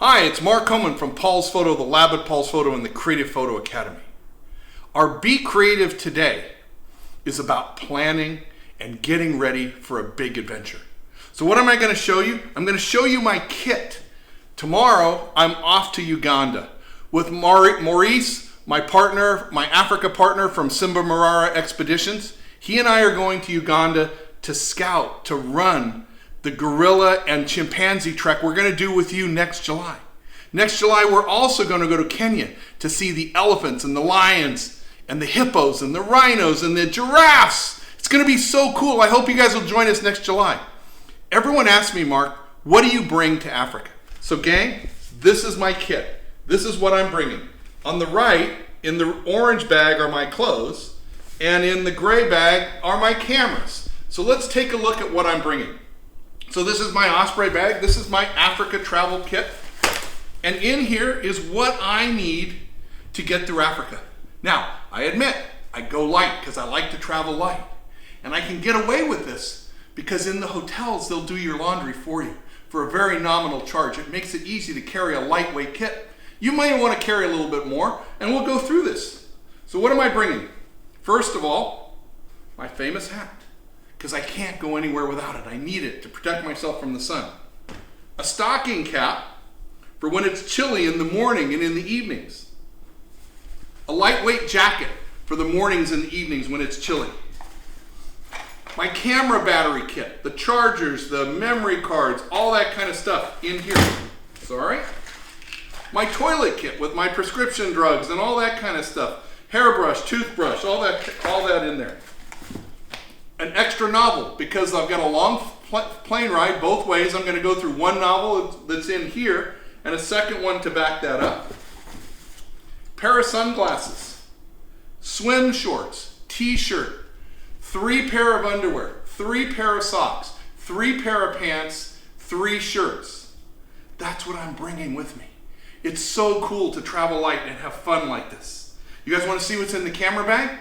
Hi, it's Mark Homan from Paul's Photo, the lab at Paul's Photo, and the Creative Photo Academy. Our Be Creative today is about planning and getting ready for a big adventure. So what am I going to show you? I'm going to show you my kit. Tomorrow, I'm off to Uganda with Maurice, my partner, my Africa partner from Simba Marara Expeditions. He and I are going to Uganda to scout, to run the gorilla and chimpanzee trek we're going to do with you next July. Next July, we're also going to go to Kenya to see the elephants and the lions and the hippos and the rhinos and the giraffes. It's going to be so cool. I hope you guys will join us next July. Everyone asks me, Mark, what do you bring to Africa? So gang, this is my kit. This is what I'm bringing. On the right, in the orange bag are my clothes, and in the gray bag are my cameras. So let's take a look at what I'm bringing. So this is my Osprey bag. This is my Africa travel kit. And in here is what I need to get through Africa. Now, I admit, I go light because I like to travel light. And I can get away with this because in the hotels, they'll do your laundry for you for a very nominal charge. It makes it easy to carry a lightweight kit. You might want to carry a little bit more, and we'll go through this. So what am I bringing? First of all, my famous hat, because I can't go anywhere without it. I need it to protect myself from the sun. A stocking cap for when it's chilly in the morning and in the evenings. A lightweight jacket for the mornings and the evenings when it's chilly. My camera battery kit, the chargers, the memory cards, all that kind of stuff in here. Sorry. My toilet kit with my prescription drugs and all that kind of stuff. Hairbrush, toothbrush, all that in there. An extra novel because I've got a long plane ride both ways. I'm going to go through one novel that's in here and a second one to back that up. Pair of sunglasses, swim shorts, t-shirt, 3 pair of underwear, 3 pair of socks, 3 pair of pants, 3 shirts. That's what I'm bringing with me. It's so cool to travel light and have fun like this. You guys want to see what's in the camera bag?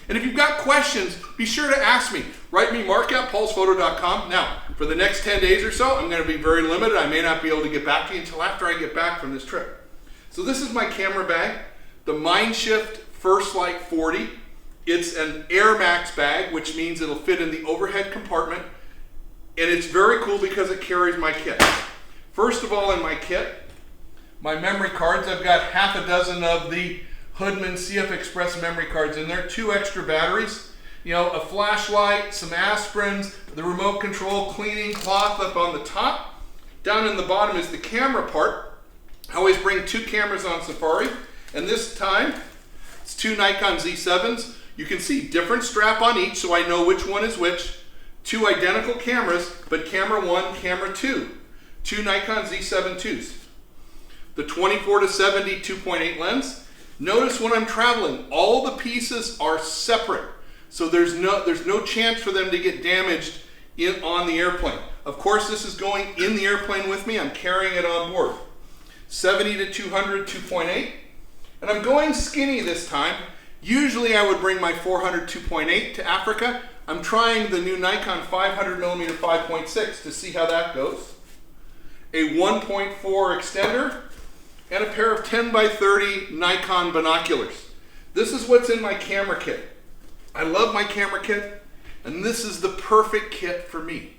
And if you've got questions, be sure to ask me. Write me, mark@paulsphoto.com. Now, for the next 10 days or so, I'm going to be very limited. I may not be able to get back to you until after I get back from this trip. So this is my camera bag, the Mindshift First Light 40. It's an Air Max bag, which means it'll fit in the overhead compartment. And it's very cool because it carries my kit. First of all, in my kit, my memory cards. I've got half a dozen of the Hoodman CF Express memory cards in there, 2 extra batteries, a flashlight, some aspirins, the remote control cleaning cloth up on the top. Down in the bottom is the camera part. I always bring 2 cameras on safari, and this time it's 2 Nikon Z7s. You can see different strap on each so I know which one is which. 2 identical cameras, but camera 1, camera 2. 2 Nikon Z7 IIs. The 24-70 2.8 lens. Notice when I'm traveling, all the pieces are separate. So there's no chance for them to get damaged on the airplane. Of course, this is going in the airplane with me. I'm carrying it on board. 70-200 2.8. And I'm going skinny this time. Usually I would bring my 400 2.8 to Africa. I'm trying the new Nikon 500mm 5.6 to see how that goes. A 1.4 extender. And a pair of 10x30 Nikon binoculars. This is what's in my camera kit. I love my camera kit, and this is the perfect kit for me.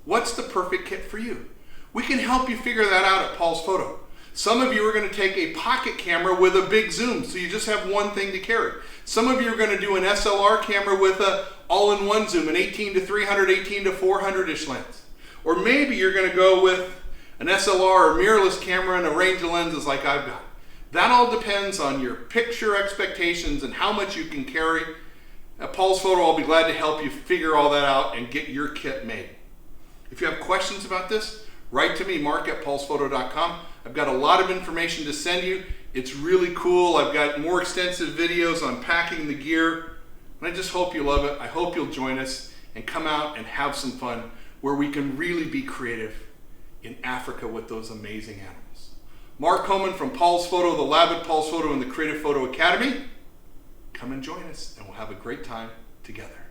What's the perfect kit for you? We can help you figure that out at Paul's Photo. Some of you are going to take a pocket camera with a big zoom, so you just have one thing to carry. Some of you are going to do an SLR camera with an all-in-one zoom, an 18-300, 18-400-ish lens. Or maybe you're going to go with an SLR or mirrorless camera and a range of lenses like I've got. That all depends on your picture expectations and how much you can carry. At Paul's Photo, I'll be glad to help you figure all that out and get your kit made. If you have questions about this, write to me, mark@paulsphoto.com. I've got a lot of information to send you. It's really cool. I've got more extensive videos on packing the gear. And I just hope you love it. I hope you'll join us and come out and have some fun where we can really be creative in Africa with those amazing animals. Mark Homan from Paul's Photo, the lab at Paul's Photo, and the Creative Photo Academy. Come and join us, and we'll have a great time together.